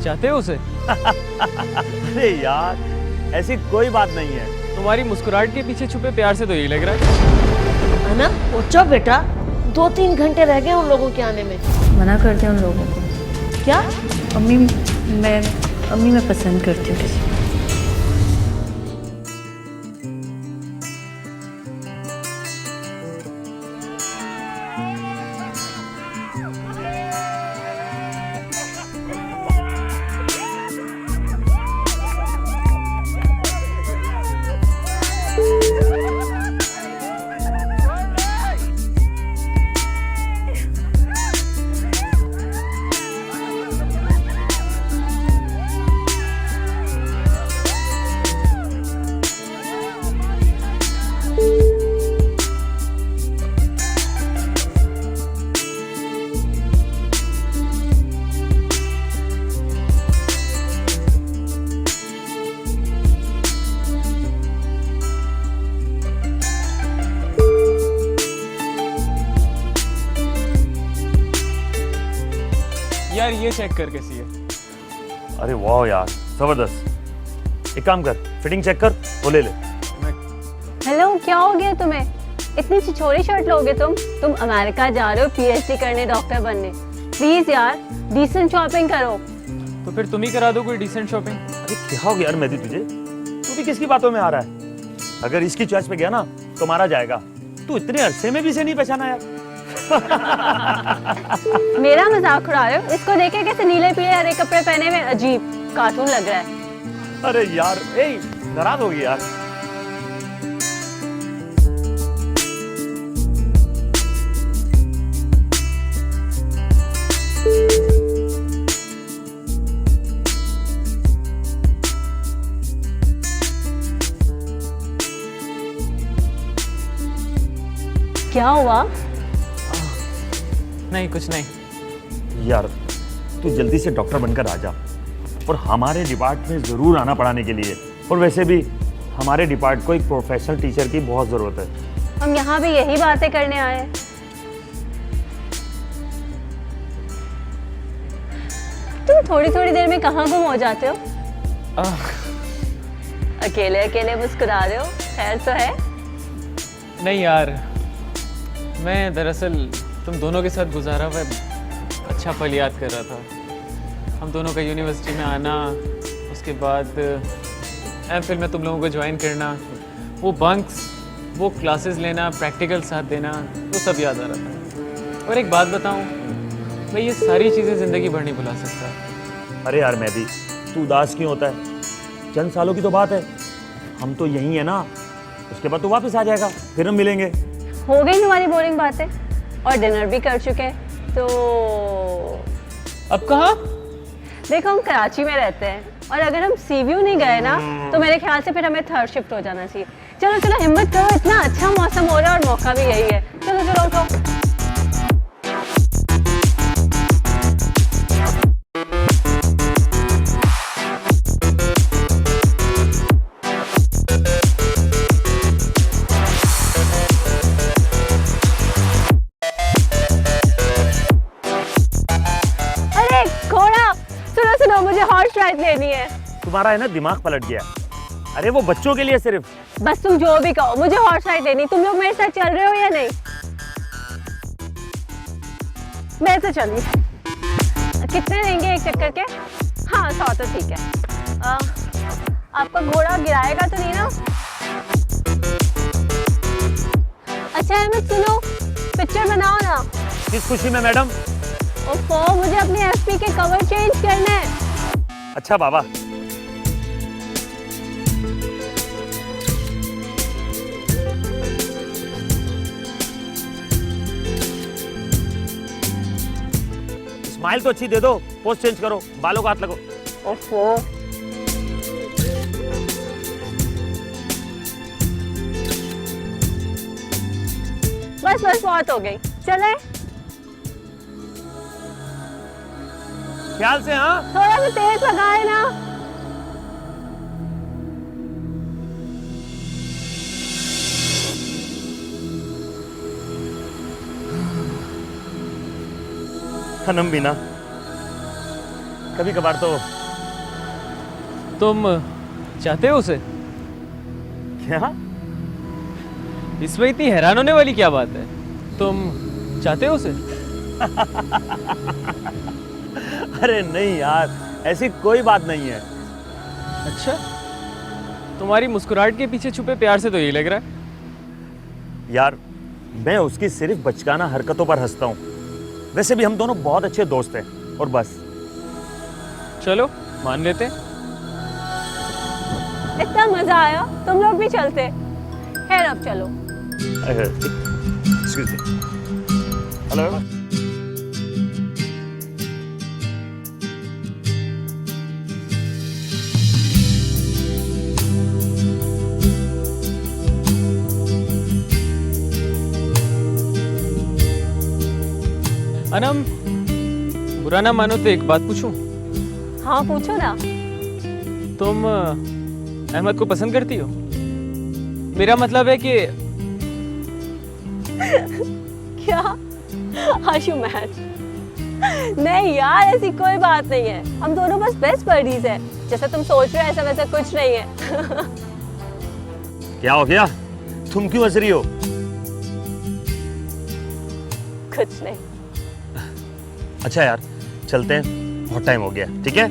चाहते हो उसे? अरे यार, ऐसी कोई बात नहीं है। तुम्हारी मुस्कुराहट के पीछे छुपे प्यार से तो यही लग रहा है। ना उठो बेटा, 2-3 घंटे रह गए उन लोगों के आने में। मना करते हैं उन लोगों को। क्या? अम्मी मैं पसंद करती हूँ किसी को। यार ये चेक कर कैसी है। अरे वाह यार, जबरदस्त। एक काम कर, फिटिंग चेक कर, वो ले ले। हेलो, क्या हो गया तुम्हें? इतनी छिछोरी शर्ट लोगे तुम अमेरिका जा रहे हो पीएचडी करने, डॉक्टर बनने। प्लीज यार, डिसेंट शॉपिंग करो। तो फिर तुम ही करा दो कोई डिसेंट शॉपिंग। अरे क्या हो गया यार मेहदी तुझे? तू भी किसकी बातों में आ रहा है? अगर इसकी चॉइस पे गया ना तो मारा जाएगा। तू इतने अरसे में भी इसे नहीं पहचाना यार। मेरा मजाक उड़ा रहे हो? इसको देखे कैसे नीले पीले हरे कपड़े पहने हुए, अजीब कार्टून लग रहा है। अरे यार, ए नाराज हो गई यार। क्या हुआ? नहीं कुछ नहीं। यार तू जल्दी से डॉक्टर बनकर आ जा, और हमारे डिपार्ट में जरूर आना पढ़ाने के लिए। और वैसे भी हमारे डिपार्ट को एक प्रोफेशनल टीचर की बहुत जरूरत है। हम यहाँ भी यही बातें करने आए हैं। तुम थोड़ी थोड़ी देर में कहाँ गुम हो जाते हो? अकेले अकेले मुस्कुरा रहे हो, खैर तो है? नहीं यार, मैं दरअसल तुम दोनों के साथ गुजारा हुआ अच्छा पल याद कर रहा था। हम दोनों का यूनिवर्सिटी में आना, उसके बाद एमफिल में तुम लोगों को ज्वाइन करना, वो बंक्स, वो क्लासेस लेना, प्रैक्टिकल साथ देना, वो सब याद आ रहा था। और एक बात बताऊं, मैं ये सारी चीज़ें ज़िंदगी भर नहीं भुला सकता। अरे यार मेहदी, तू उदास क्यों होता है? चंद सालों की तो बात है, हम तो यहीं है ना। उसके बाद तू वापस आ जाएगा, फिर हम मिलेंगे। हो गई तुम्हारी बोरिंग बातें, और डिनर भी कर चुके, तो अब कहाँ? देखो हम कराची में रहते हैं, और अगर हम सीव्यू नहीं गए ना तो मेरे ख्याल से फिर हमें थर्ड शिफ्ट हो जाना चाहिए। चलो चलो हिम्मत करो, इतना अच्छा मौसम हो रहा है और मौका भी यही है। चलो चलो उठो। मुझे हॉर्स राइड लेनी है। तुम्हारा है ना दिमाग पलट गया। अरे वो बच्चों के लिए सिर्फ। बस तुम जो भी कहो, मुझे हॉर्स राइड लेनी। तुम लोग मेरे साथ चल रहे हो या नहीं? मैं तो चली। कितने लेंगे एक चक्कर के? हाँ 100 तो ठीक है। आपका घोड़ा गिराएगा तो नहीं ना? अच्छा अहमद सुनो, पिक्चर बनाओ ना। किस खुशी में मैडम? ओफो, मुझे अपनी एफपी के कवर चेंज करने हैं। अच्छा बाबा। स्माइल तो अच्छी दे दो, पोज चेंज करो, बालों को हाथ लगो। ओफो, बस बस बहुत हो गई, चले? ख्याल से। हाँ थोड़ा सा तेज लगाए ना। सनम बिना कभी कभार तो। तुम चाहते हो उसे? क्या? इसमें इतनी हैरान होने वाली क्या बात है? तुम चाहते हो उसे? अरे नहीं यार, ऐसी कोई बात नहीं है। अच्छा, तुम्हारी मुस्कुराहट के पीछे छुपे प्यार से तो यही लग रहा है। यार मैं उसकी सिर्फ बचकाना हरकतों पर हंसता हूँ। वैसे भी हम दोनों बहुत अच्छे दोस्त हैं और बस। चलो मान लेते। इतना मजा आया, तुम लोग भी चलते। खैर अब चलो। Excuse me. हेलो। अनम, बुरा ना मानो तो एक बात पूछूं? हाँ पूछो ना। तुम अहमद को पसंद करती हो? मेरा मतलब है कि क्या? Are you mad? नहीं यार, ऐसी कोई बात नहीं है। हम दोनों बस बेस्ट बडीज हैं। जैसा तुम सोच रहे हो ऐसा वैसा कुछ नहीं है। क्या हो गया? तुम क्यों हंस रही हो? कुछ नहीं। अच्छा यार, चलते हैं, बहुत टाइम हो गया। ठीक है?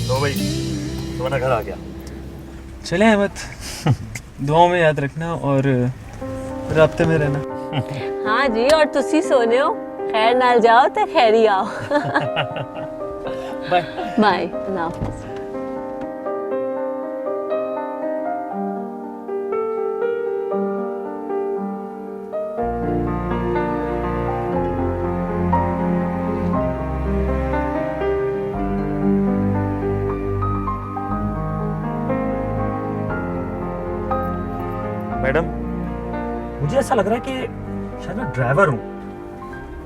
तो भाई तुम्हारा घर आ गया। चले अहमद, दुआओं में याद रखना और राब्ते में रहना। हाँ जी, और तुसी सोने हो। खैर नाल जाओ तो खैर ही आओ। बाय बाय, अल्लाह हाफिज़। मैडम, मुझे ऐसा लग रहा है कि शायद मैं ड्राइवर हूं।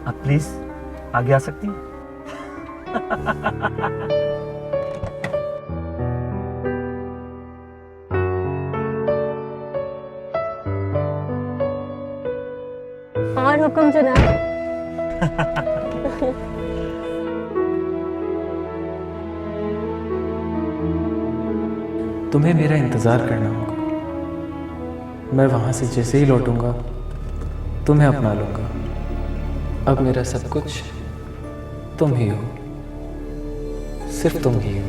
आप प्लीज आगे आ सकती हैं? और हुक्म जनाब। तुम्हें मेरा इंतजार करना होगा। मैं वहां से जैसे ही लौटूंगा तुम्हें अपना लूंगा। अब मेरा सब कुछ तुम ही हो, सिर्फ तुम ही हो।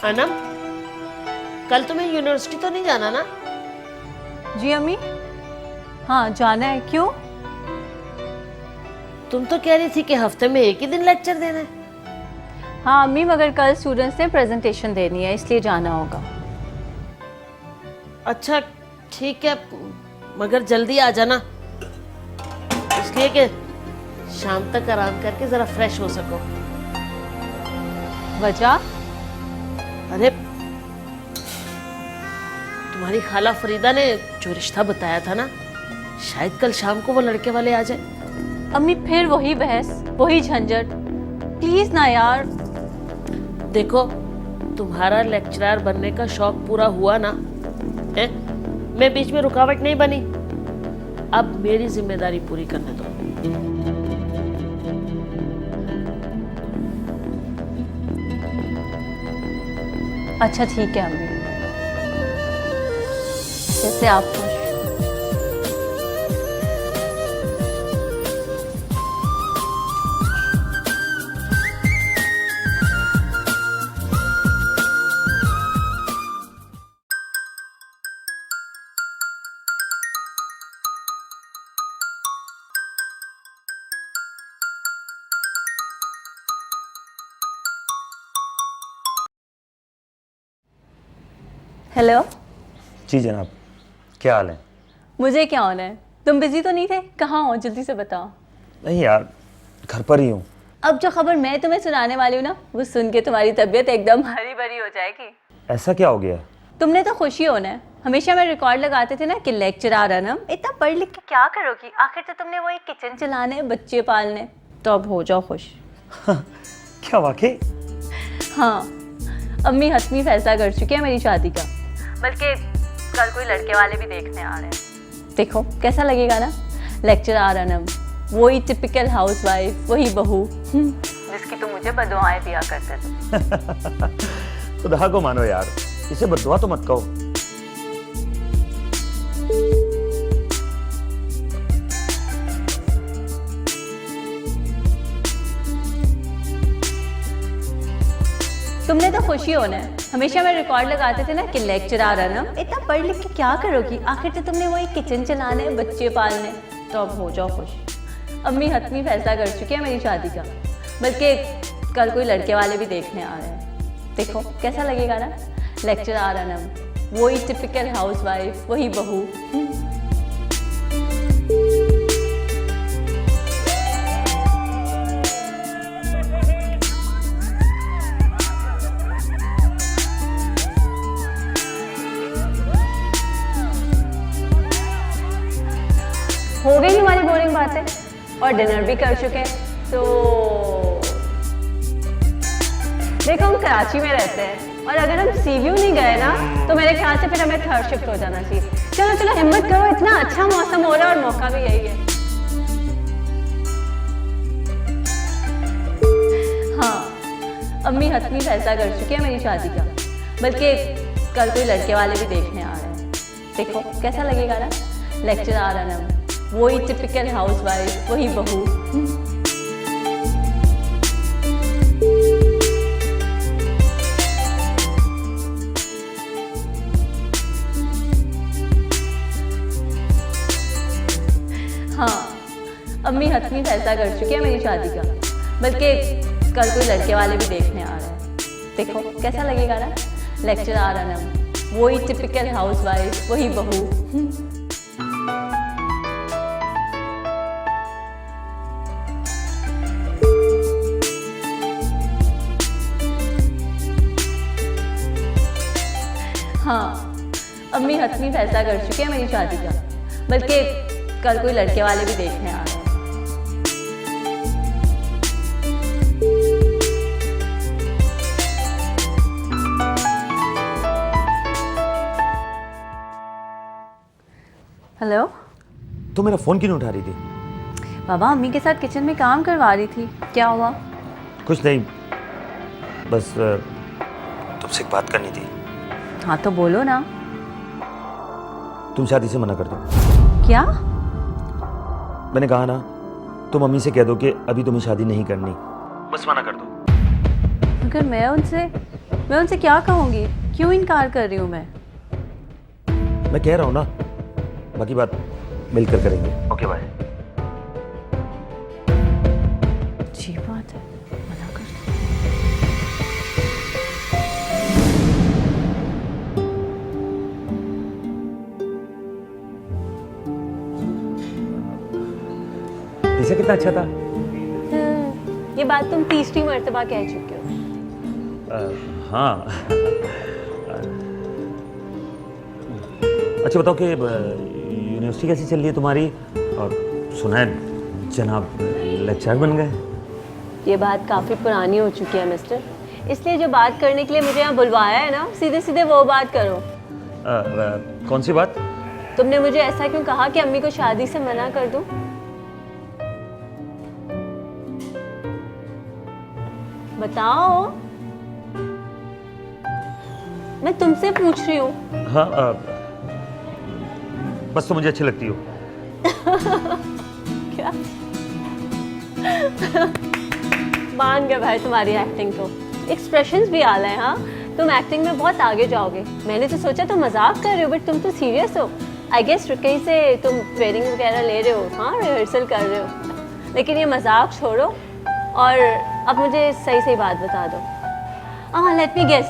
अनम, कल तुम्हें यूनिवर्सिटी तो नहीं जाना ना? जी अम्मी, हाँ जाना है। क्यों? तुम तो कह रही थी कि हफ्ते में एक ही दिन लेक्चर देना है। हाँ अम्मी, मगर कल स्टूडेंट्स ने प्रेजेंटेशन देनी है, इसलिए जाना होगा। अच्छा ठीक है, मगर जल्दी आ जाना, इसलिए कि शाम तक आराम करके जरा फ्रेश हो सको। वजह? अरे तुम्हारी खाला फरीदा ने जो रिश्ता बताया था ना, शायद कल शाम को वो लड़के वाले आ जाए। अम्मी फिर वही बहस, वही झंझट। प्लीज ना यार। देखो, तुम्हारा लेक्चरर बनने का शौक पूरा हुआ ना है? मैं बीच में रुकावट नहीं बनी। अब मेरी जिम्मेदारी पूरी करने दो। अच्छा ठीक है अम्मी, जैसे आप खुश। हेलो। जी जनाब, क्या हाल है? मुझे क्या होना है? तुम बिजी तो नहीं थे? कहाँ हो, जल्दी से बताओ। नहीं यार, घर पर ही हूँ। अब जो खबर मैं तुम्हें सुनाने वाली हूँ ना, वो सुन के तुम्हारी तबीयत एकदम हरी भरी हो जाएगी। ऐसा क्या हो गया? तुमने तो खुशी होना है। हमेशा मैं रिकॉर्ड लगाते थे ना कि लेक्चरर अनम इतना पढ़ लिख के क्या करोगी, आखिर तो तुमने वो एक किचन चलाने बच्चे पालने, तो अब हो जाओ खुश। क्या वाकई? हाँ, अम्मी हतमी फैसला कर चुकी है मेरी शादी का, बल्कि कल कोई लड़के वाले भी देखने आ रहे हैं। देखो कैसा लगेगा ना, लेक्चरर अनम, वही टिपिकल हाउसवाइफ, वही बहू जिसकी तुम मुझे बदुआएं दिया करते थे। खुदा को मानो यार, इसे बददुआ तो मत कहो। तुमने तो खुशी होना है। हमेशा मैं रिकॉर्ड लगाते थे ना कि लेक्चरर अनम इतना पढ़ लिख के क्या करोगी, आखिर तो तुमने वो एक किचन चलाने बच्चे पालने, तो अब हो जाओ खुश। अम्मी हतमी फैसला कर चुकी है मेरी शादी का, बल्कि कल कोई लड़के वाले भी देखने आ रहे हैं। देखो कैसा लगेगा ना, लेक्चरर अनम, वही टिपिकल हाउसवाइफ, वही बहू। हो गई हमारी बोरिंग बातें और डिनर भी कर चुके हैं, तो देखो हम कराची में रहते हैं और अगर हम सीव्यू नहीं गए ना तो मेरे ख्याल से फिर हमें थर्ड शिफ्ट हो जाना चाहिए। चलो चलो हिम्मत करो, इतना अच्छा मौसम हो रहा है और मौका भी यही है। हाँ, अम्मी हतमी फैसला कर चुकी है मेरी शादी का, बल्कि कल कोई लड़के वाले भी देखने आ रहे हैं। देखो कैसा लगेगा ना, लेक्चरर अनम, वही टिपिकल हाउसवाइफ, वही बहू। हाँ, अम्मी हतमी फैसला कर चुकी है मेरी शादी का, बल्कि कल कोई लड़के वाले भी देखने आ रहे हैं। देखो कैसा लगेगा ना, लेक्चरर अनम, वही टिपिकल हाउसवाइफ, वही बहू। हाँ, अम्मी हतमी फैसला कर चुकी है मेरी शादी का, बल्कि कल कोई लड़के वाले भी देखने आ रहे हैं। हेलो तो मेरा फोन क्यों नहीं उठा रही थी? बाबा, अम्मी के साथ किचन में काम करवा रही थी। क्या हुआ? कुछ नहीं, बस तुमसे एक बात करनी थी। हाँ तो बोलो ना। तुम शादी से मना कर दो। क्या? मैंने कहा ना, तुम मम्मी से कह दो कि अभी तुम्हें शादी नहीं करनी, बस मना कर दो। मगर मैं उनसे क्या कहूँगी? क्यों इनकार कर रही हूँ मैं? मैं कह रहा हूँ ना, बाकी बात मिलकर करेंगे। Okay bye. अच्छी बात है, मना कर दो। इसे कितना अच्छा था। ये बात तुम तीसरी मर्तबा कह चुके हो। हाँ। अच्छा बताओ कि यूनिवर्सिटी कैसी चल रही है तुम्हारी? और सुना है जनाब लेक्चरर बन गए। ये बात काफ़ी पुरानी हो चुकी है मिस्टर, इसलिए जो बात करने के लिए मुझे यहाँ बुलवाया है ना, सीधे सीधे वो बात करो। कौन सी बात? तुमने मुझे ऐसा क्यों कहा कि अम्मी को शादी से मना कर दूं? बताओ, मैं तुमसे पूछ रही हूँ। हाँ, बस तो मुझे अच्छी लगती हो। क्या? मान गए भाई तुम्हारी एक्टिंग को, एक्सप्रेशंस भी आला है। हाँ, तुम एक्टिंग में बहुत आगे जाओगे। मैंने तो सोचा तुम मजाक कर रहे हो, बट तुम तो सीरियस हो। आई गेस कहीं से तुम ट्रेनिंग वगैरह ले रहे हो, हाँ रिहर्सल कर रहे हो। लेकिन ये मजाक छोड़ो और अब मुझे सही सही बात बता दो। हाँ, लेट मी गेस,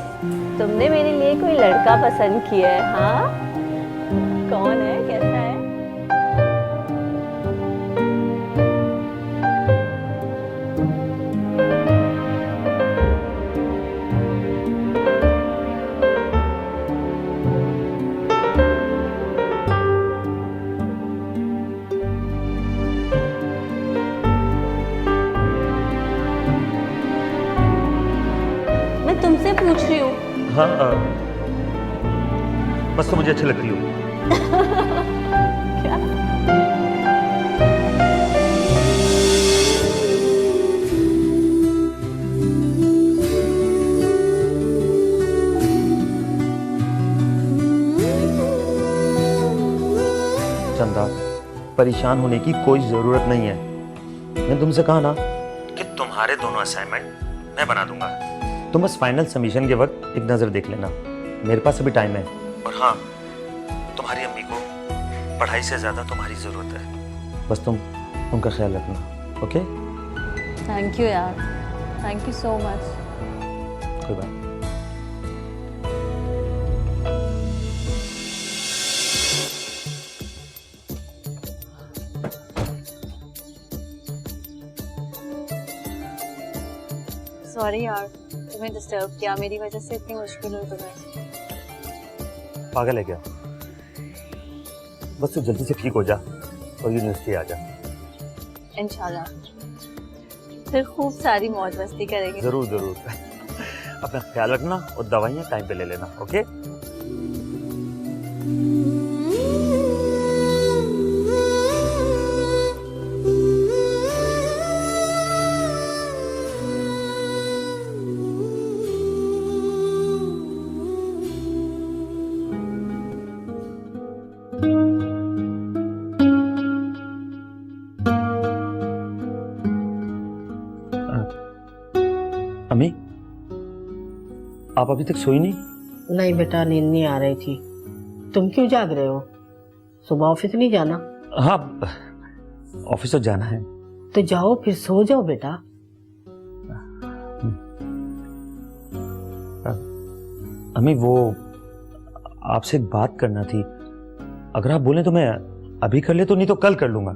तुमने मेरे लिए कोई लड़का पसंद किया है? हाँ, कौन है, कैसा है? हाँ बस तो मुझे अच्छी लगती हो। चंदा, परेशान होने की कोई जरूरत नहीं है। मैंने तुमसे कहा ना कि तुम्हारे दोनों असाइनमेंट मैं बना दूंगा। तुम बस फाइनल सबमिशन के वक्त एक नज़र देख लेना, मेरे पास अभी टाइम है। और हाँ, तुम्हारी अम्मी को पढ़ाई से ज़्यादा तुम्हारी ज़रूरत है, बस तुम उनका ख्याल रखना। ओके? थैंक यू यार, थैंक यू सो मच। कोई बात नहीं। सॉरी यार, तुम्हें डिस्टर्ब किया, मेरी वजह से इतनी मुश्किल हुई तुम्हें। पागल है क्या? बस तू जल्दी से ठीक हो जा और यूनिवर्सिटी आ जा। इंशाल्लाह फिर खूब सारी मौज मस्ती करेंगे। जरूर जरूर। अपना ख्याल रखना और दवाइयाँ टाइम पे ले लेना। ओके? अम्मी, आप अभी तक सोई नहीं? नहीं बेटा, नींद नहीं आ रही थी। तुम क्यों जाग रहे हो? सुबह ऑफिस नहीं जाना? हाँ, ऑफिस तो जाना है। तो जाओ फिर सो जाओ बेटा। अम्मी, वो आपसे एक बात करना थी। अगर आप बोलें तो मैं अभी कर ले, तो नहीं तो कल कर लूंगा।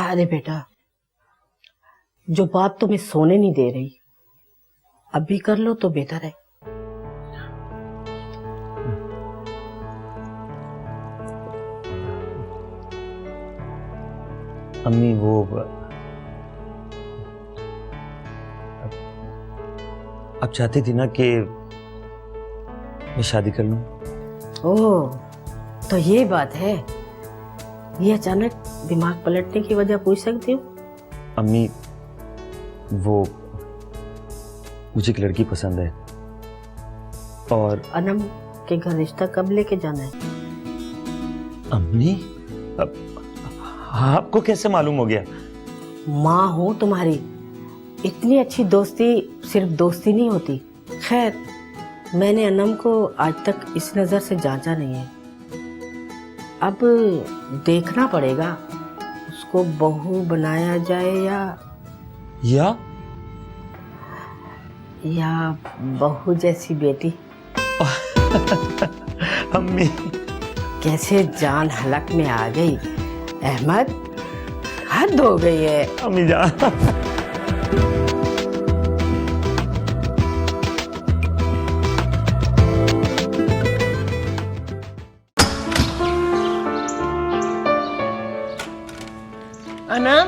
अरे बेटा, जो बात तुम्हें सोने नहीं दे रही, अभी कर लो तो बेहतर है। अम्मी, वो अब चाहती थी ना कि मैं शादी कर लूं। ओह, तो ये बात है। ये अचानक दिमाग पलटने की वजह पूछ सकती हूँ? अम्मी, वो मुझे एक लड़की पसंद है और अनम के घर रिश्ता कब लेके जाना है? अम्मी, आपको कैसे मालूम हो गया? माँ हूँ तुम्हारी, इतनी अच्छी दोस्ती सिर्फ दोस्ती नहीं होती। खैर, मैंने अनम को आज तक इस नज़र से जांचा नहीं है। अब देखना पड़ेगा उसको बहू बनाया जाए या बहू जैसी बेटी। अम्मी, कैसे जान हलक में आ गई अहमद, हद हो गई है। अम्मी जान। अनम,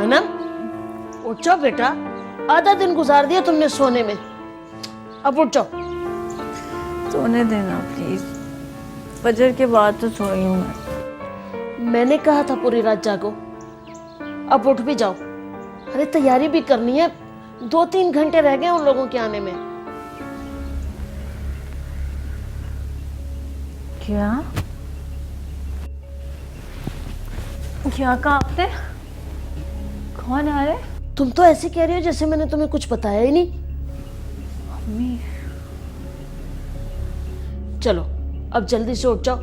अनम, उठ जाओ बेटा। आधा दिन गुजार दिया तुमने सोने में, अब उठ जाओ। सोने देना प्लीज, फजर के बाद तो सोई हूँ मैं। मैंने कहा था पूरी रात जागो, अब उठ भी जाओ। अरे तैयारी भी करनी है, 2-3 घंटे रह गए उन लोगों के आने में। क्या कहा आपने? कौन आ रहे? तुम तो ऐसे कह रही हो जैसे मैंने तुम्हें कुछ बताया ही नहीं। मम्मी, चलो अब जल्दी से उठ जाओ,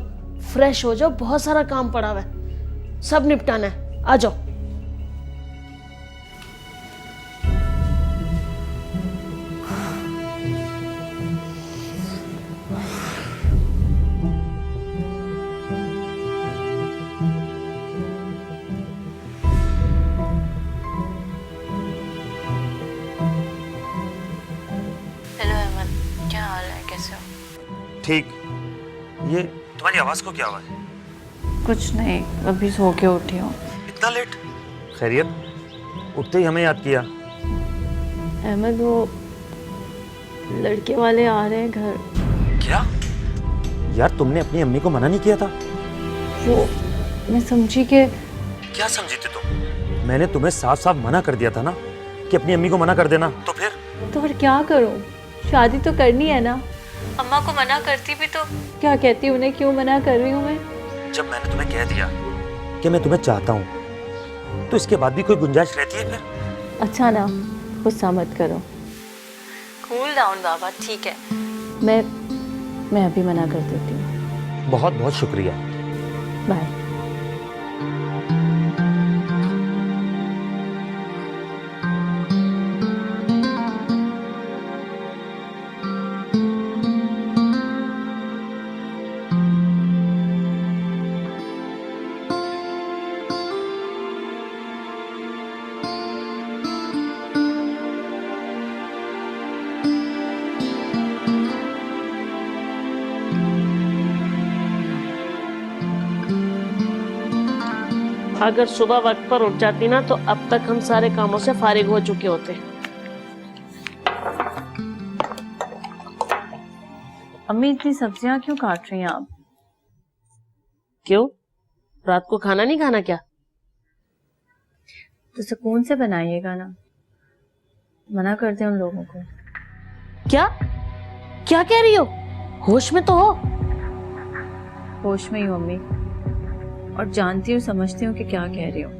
फ्रेश हो जाओ, बहुत सारा काम पड़ा हुआ है, सब निपटाना है। आ जाओ। हेलो अहमद, क्या हाल है, कैसे हो? ठीक। ये तुम्हारी आवाज को क्या हुआ है? कुछ नहीं, अभी सो के उठी हूँ। इतना लेट? खैरियत? उठते ही हमें याद किया? अहमद, वो लड़के वाले आ रहे हैं घर। क्या? यार तुमने अपनी अम्मी को मना नहीं किया था? वो मैं समझी कि क्या समझी थी तुम? मैंने तुम्हें साफ साफ मना कर दिया था ना कि अपनी अम्मी को मना कर देना। तो फिर? तो फिर क्या करूं? शादी तो करनी है ना। अम्मा को मना करती भी तो क्या कहती, उन्हें क्यों मना कर रही हूँ मैं? जब मैंने तुम्हें कह दिया कि मैं तुम्हें चाहता हूँ तो इसके बाद भी कोई गुंजाइश रहती है फिर? अच्छा ना, गुस्सा मत करो, कूल डाउन बाबा, ठीक है। मैं अभी मना कर देती हूँ। बहुत बहुत शुक्रिया। बाय। अगर सुबह वक्त पर उठ जाती ना तो अब तक हम सारे कामों से फारिग हो चुके होते। अम्मी, इतनी सब्जियां क्यों काट रही हैं आप? क्यों? रात को खाना नहीं खाना क्या? तो सुकून से बनाइएगा ना, मना करते हैं उन लोगों को। क्या क्या कह रही हो? होश में तो हो? होश में ही हूँ अम्मी, और जानती हूँ, समझती हूँ कि क्या कह रही हूँ।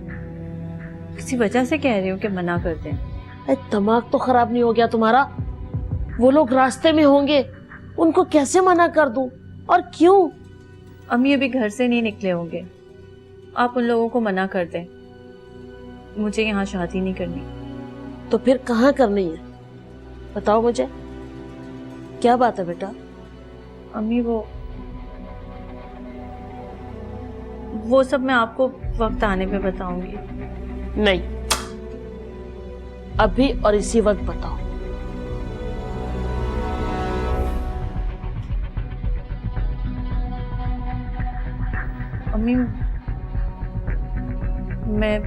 किसी वजह से कह रही हूँ कि मना कर दें। दिमाग तो खराब नहीं हो गया तुम्हारा? वो लोग रास्ते में होंगे, उनको कैसे मना कर दूं? और क्यों? अम्मी अभी घर से नहीं निकले होंगे, आप उन लोगों को मना कर दें। मुझे यहाँ शादी नहीं करनी। तो फिर कहाँ करनी है? बताओ मुझे, क्या बात है बेटा? अम्मी वो सब मैं आपको वक्त आने पे बताऊंगी। नहीं, अभी और इसी वक्त बताओ। अम्मी, मैं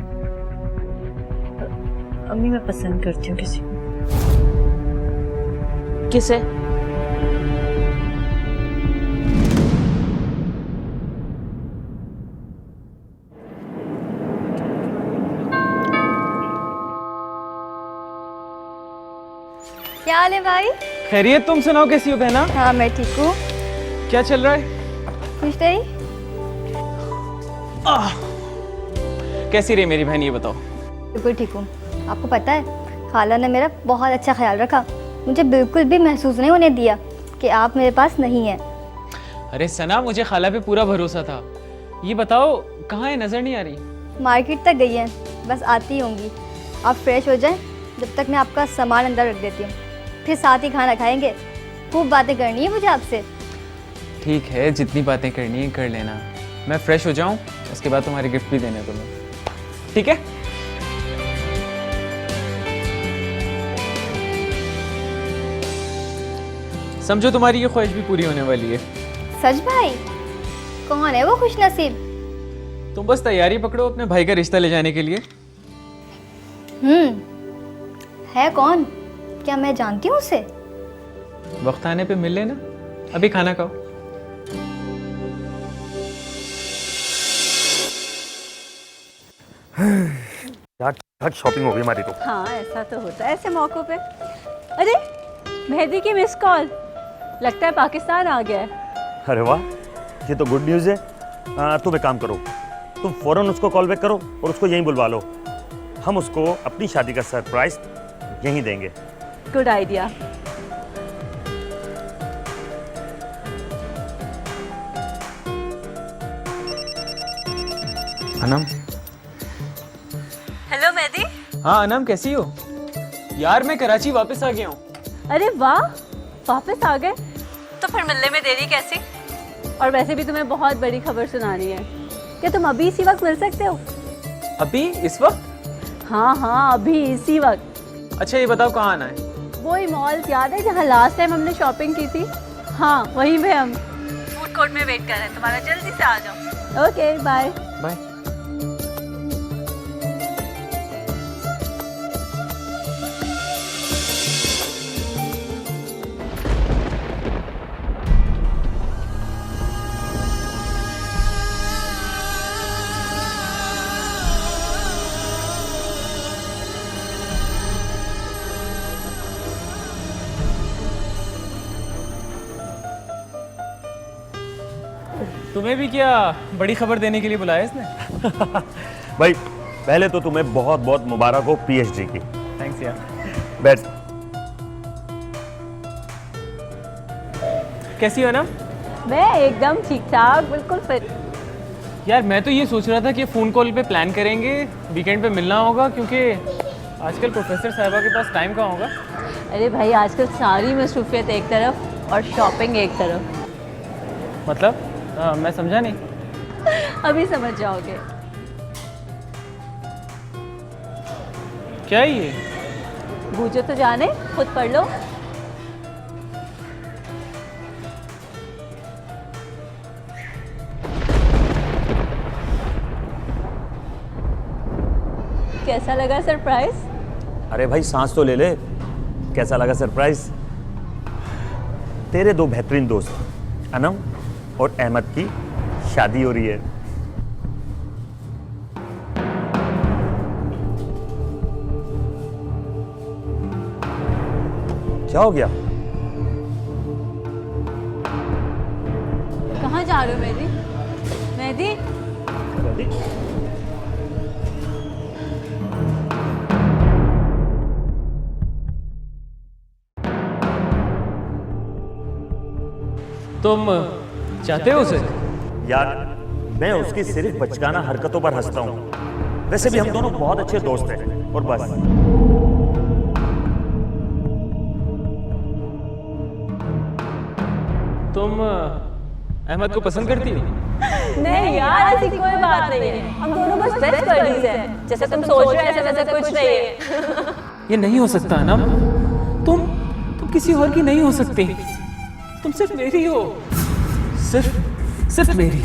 पसंद करती हूँ किसी को। किसे? क्या हाल है भाई? खैरियत, तुम सुनाओ कैसी हो बहना? हाँ मैं ठीक हूँ। क्या चल रहा है? खुश रही? कैसी रही मेरी बहन, ये बताओ। बिल्कुल ठीक हूँ। आपको पता है, खाला ने मेरा बहुत अच्छा ख्याल रखा। मुझे बिल्कुल भी महसूस नहीं होने दिया कि आप मेरे पास नहीं हैं। अरे सना, मुझे खाला पे पूरा भरोसा था। ये बताओ कहाँ है, नजर नहीं आ रही? मार्केट तक गई हैं, बस आती होंगी। आप फ्रेश हो जाएं, जब तक मैं आपका सामान अंदर रख देती हूँ, फिर साथ ही खाना खाएंगे। खूब बातें करनी है मुझे आपसे। ठीक है, जितनी बातें करनी है कर लेना। मैं फ्रेश हो जाऊं, उसके बाद तुम्हारे गिफ्ट भी देने तुम्हें, ठीक है? समझो तुम्हारी ये ख्वाहिश भी पूरी होने वाली है। सच भाई? कौन है वो खुश नसीब? तुम बस तैयारी पकड़ो अपने भाई का रिश्ता ले जाने के लिए। है कौन? क्या मैं जानती हूँ उसे? वक्त आने पे मिल लेना। अभी खाना खाओ। यार शॉपिंग हो गई हमारी तो। हाँ, ऐसा तो होता है ऐसे मौकों पे। अरे मेहदी की मिस कॉल, लगता है पाकिस्तान आ गया है। अरे वाह, ये तो गुड न्यूज़ है। तुम एक काम करो, तुम फौरन उसको कॉल बैक करो और उसको यहीं बुलवा लो। हम उसको अपनी शादी का सरप्राइज यहीं देंगे। Good idea. Anam. Hello Mehdi. हाँ अनम, कैसी हो? यार मैं कराची वापस आ गया हूँ। अरे वाह, वापस आ गए? तो फिर मिलने में देरी कैसी? और वैसे भी तुम्हें बहुत बड़ी खबर सुनानी है। क्या तुम अभी इसी वक्त मिल सकते हो? अभी इस वक्त? हाँ हाँ, अभी इसी वक्त। अच्छा ये बताओ कहाँ आना है? वही मॉल याद है जहाँ लास्ट टाइम हमने शॉपिंग की थी? हाँ वहीं पे हम फूड कोर्ट में वेट कर रहे हैं तुम्हारा, जल्दी से आ जाओ। Okay bye bye. तुम्हें भी क्या बड़ी खबर देने के लिए बुलाया इसने? भाई पहले तो तुम्हें बहुत बहुत मुबारक हो पीएचडी की। थैंक्स यार। बैठ। कैसी हो ना? मैं एकदम ठीक ठाक, बिल्कुल फिट। यार मैं तो ये सोच रहा था कि फ़ोन कॉल पे प्लान करेंगे, वीकेंड पे मिलना होगा, क्योंकि आजकल प्रोफेसर साहिबा के पास टाइम कहाँ होगा। अरे भाई आजकल सारी मसरूफियत एक तरफ और शॉपिंग एक तरफ। मतलब मैं समझा नहीं। अभी समझ जाओगे। क्या है ये? बूझो तो जाने, खुद पढ़ लो। कैसा लगा सरप्राइज? अरे भाई सांस तो ले ले। कैसा लगा सरप्राइज? तेरे दो बेहतरीन दोस्त अनम और अहमद की शादी हो रही है। क्या हो गया? कहाँ जा रहे हो मेहदी? मेहदी? तुम चाहते हो उसे? यार मैं उसकी सिर्फ बचकाना हरकतों पर हंसता हूँ। वैसे भी हम दोनों बहुत अच्छे दोस्त हैं और बस। तुम अहमद को पसंद करती हो? नहीं यार, ऐसी कोई बात नहीं है। हम दोनों बस बेस्ट बडीज हैं। जैसे तुम सोच रहे हो ऐसे वैसे कुछ नहीं है। ये नहीं हो सकता ना। तुम किसी और की नहीं हो सकती। तुम सिर्फ मेरी हो। सिर्फ मेरी।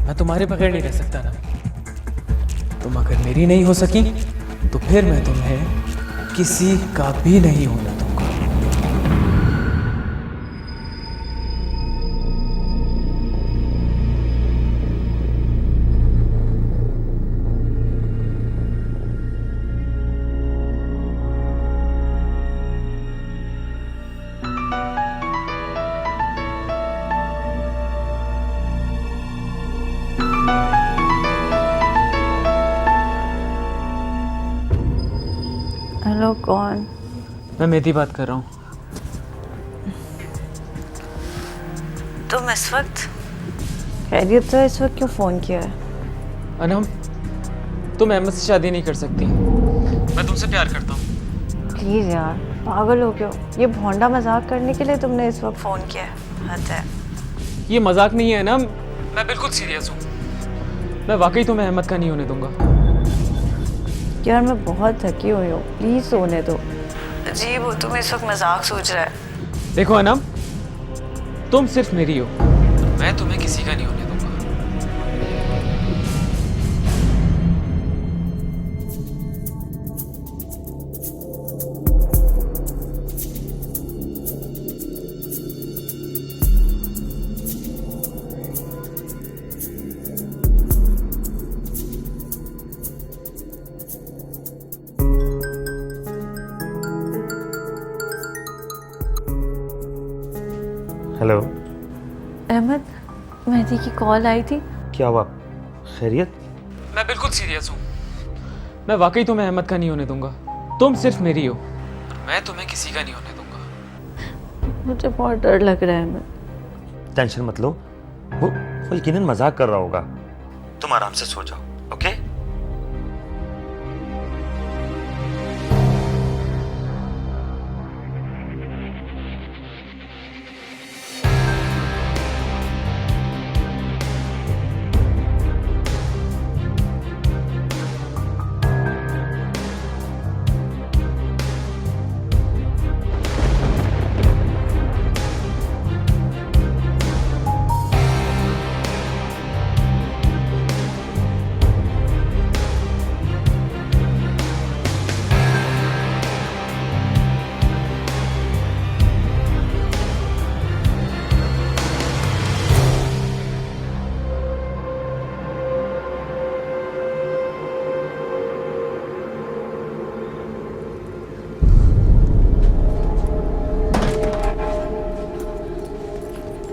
मैं तुम्हारे बगैर नहीं रह सकता ना। तुम अगर मेरी नहीं हो सकी तो फिर मैं तुम्हें किसी का भी नहीं होने दूंगा। हेलो, कौन? मैं मेहदी बात कर रहा हूँ। तुम इस वक्त खैरियत से इस वक्त क्यों फ़ोन किया है? अनम, तुम अहमद से शादी नहीं कर सकती। मैं तुमसे प्यार करता हूँ। प्लीज़ यार, पागल हो गए हो? ये भोंडा मजाक करने के लिए तुमने इस वक्त फ़ोन किया है? हद है। ये मजाक नहीं है ना, मैं बिल्कुल सीरियस हूँ। मैं वाकई तुम्हें अहमद का नहीं होने दूंगा। यार मैं बहुत थकी हुई हूँ, प्लीज़ सोने दो। अजीब हो, तुम इस वक्त मजाक सोच रहा है। देखो अनम, तुम सिर्फ मेरी हो। मैं तुम्हें किसी का नहीं होने दूंगा। हेलो अहमद, मेहदी की कॉल आई थी। क्या हुआ? खैरियत? मैं बिल्कुल सीरियस हूँ। मैं वाकई तुम्हें अहमद का नहीं होने दूंगा। तुम सिर्फ मेरी हो। मैं तुम्हें किसी का नहीं होने दूंगा। मुझे बहुत डर लग रहा है अहमद। टेंशन मत लो, वो यकीनन मजाक कर रहा होगा। तुम आराम से सो जाओ, ओके?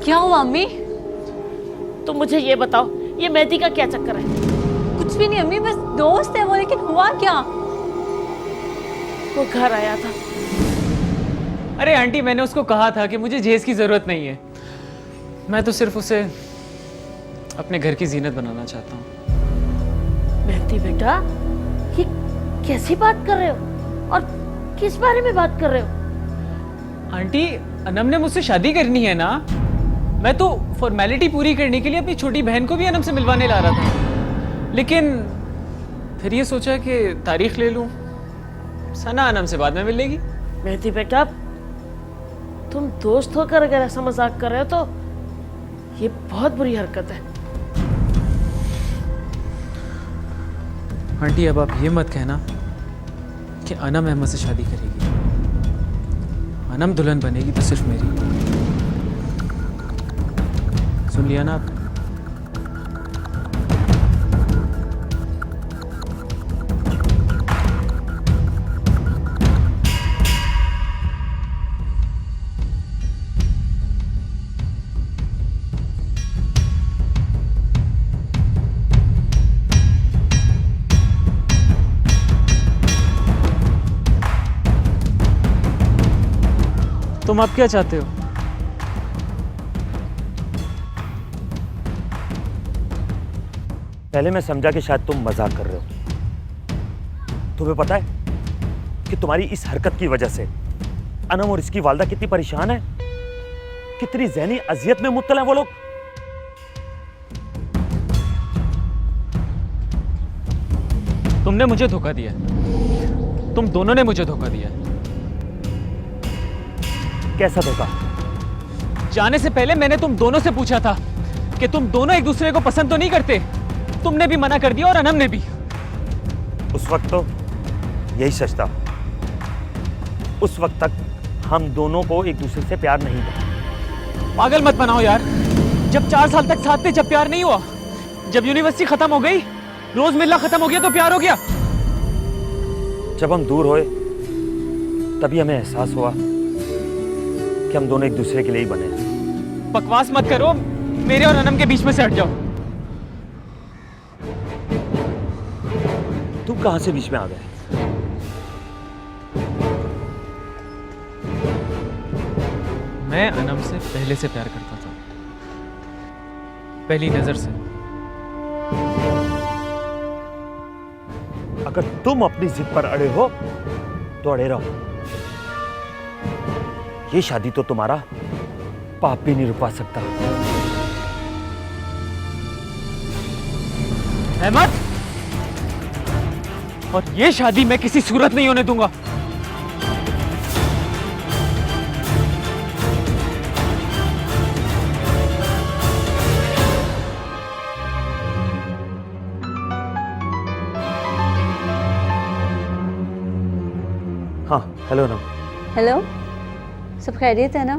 क्या हुआ अम्मी? तुम मुझे ये बताओ, ये मेहदी का क्या चक्कर है? कुछ भी नहीं अम्मी, बस दोस्त है वो, लेकिन हुआ क्या? वो घर आया था। अरे आंटी, मैंने उसको कहा था कि मुझे जहेज की ज़रूरत नहीं है, मैं तो सिर्फ उसे अपने घर की जीनत बनाना चाहता हूँ। मेहदी बेटा, ये कैसी बात कर रहे हो और किस बारे में बात कर रहे हो? आंटी, अनम ने मुझसे शादी करनी है ना, मैं तो फॉर्मेलिटी पूरी करने के लिए अपनी छोटी बहन को भी अनम से मिलवाने ला रहा था, लेकिन फिर ये सोचा कि तारीख ले लूं, सना अनम से बाद में मिल लेगी। मेहदी बेटा, तुम दोस्त होकर अगर ऐसा मजाक कर रहे हो तो ये बहुत बुरी हरकत है। आंटी, अब आप ये मत कहना कि अनम अहमद से शादी करेगी। अनम दुल्हन बनेगी तो सिर्फ मेरी। सुन लिया ना आप? तुम अब क्या चाहते हो? पहले मैं समझा कि शायद तुम मजाक कर रहे हो। तुम्हें पता है कि तुम्हारी इस हरकत की वजह से अनम और इसकी वालदा कितनी परेशान है, कितनी ज़हनी अजियत में मुब्तला है वो लोग। तुमने मुझे धोखा दिया, तुम दोनों ने मुझे धोखा दिया। कैसा धोखा? जाने से पहले मैंने तुम दोनों से पूछा था कि तुम दोनों एक दूसरे को पसंद तो नहीं करते। तुमने भी मना कर दिया और अनम ने भी। उस वक्त तो यही सच था। उस वक्त तक हम दोनों को एक दूसरे से प्यार नहीं था। पागल मत बनाओ यार। जब 4 साल तक साथ थे, जब प्यार नहीं हुआ, जब यूनिवर्सिटी खत्म हो गई, रोज मिलना खत्म हो गया तो प्यार हो गया। जब हम दूर हुए तभी हमें एहसास हुआ कि हम दोनों एक दूसरे के लिए ही बने हैं। बकवास मत करो, मेरे और अनम के बीच में से हट जाओ। तुम कहां से बीच में आ गए? मैं अनम से पहले से प्यार करता था, पहली नजर से। अगर तुम अपनी जिद पर अड़े हो तो अड़े रहो। ये शादी तो तुम्हारा पाप भी नहीं रुकवा सकता। अहमद, और ये शादी मैं किसी सूरत नहीं होने दूंगा। हाँ, हेलो नम। हेलो, सब खैरियत है ना?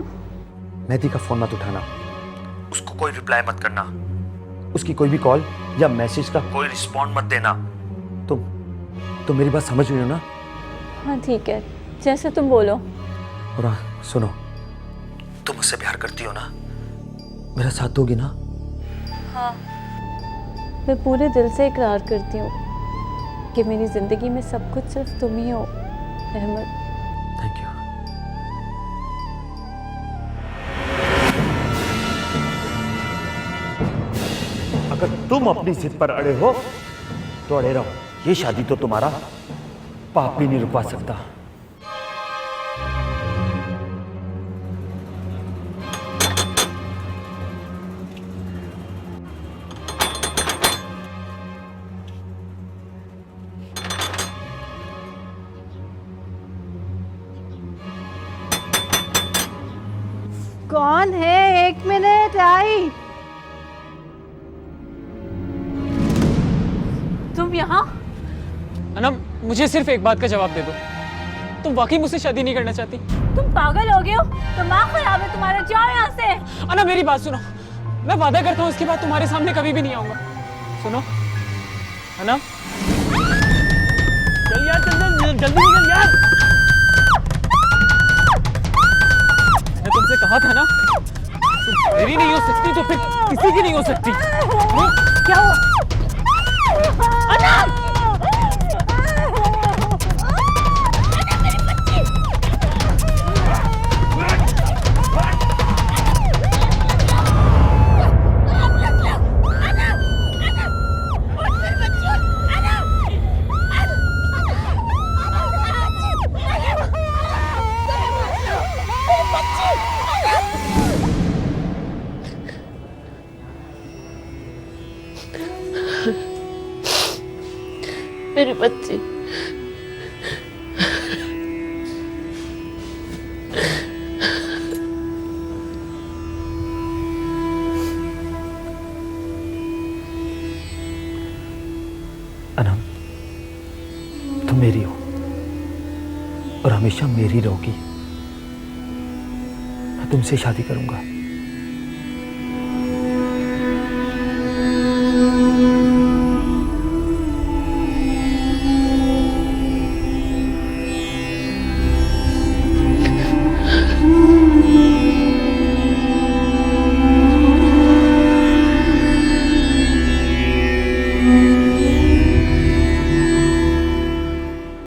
मेहदी का फोन मत उठाना, उसको कोई रिप्लाई मत करना, उसकी कोई भी कॉल या मैसेज का कोई रिस्पॉन्ड मत देना। तुम मेरी बात समझ रही हो ना? हाँ ठीक है, जैसे तुम बोलो। और हाँ, सुनो, तुम मुझसे प्यार करती हो ना? मेरा साथ दोगी ना? हाँ, मैं पूरे दिल से इकरार करती हूँ कि मेरी जिंदगी में सब कुछ सिर्फ तुम ही हो अहमद। Thank you. अगर तुम अपनी जिद पर अड़े हो तो अड़े रहो। ये शादी तो तुम्हारा पाप भी नहीं रुकवा सकता। कौन है? 1 मिनट आई। तुम यहाँ? अनम, मुझे सिर्फ एक बात का जवाब दे दो, तुम वाकई मुझसे शादी नहीं करना चाहती? तुम पागल हो गए हो? दिमाग खराब है तुम्हारा, जाओ यहाँ से। अनम, मेरी बात सुनो, मैं वादा करता हूँ इसके बाद तुम्हारे सामने कभी भी नहीं आऊंगा। सुनो अनम, चल यार, जल्दी निकल यार। मैं तुमसे कहा था ना, तुम मेरी नहीं हो सकती तो फिर किसी की नहीं हो सकती। क्या हुआ? अनम! मेरे बच्चे, अनम, तुम मेरी हो और हमेशा मेरी रहोगी। मैं तुमसे शादी करूंगा।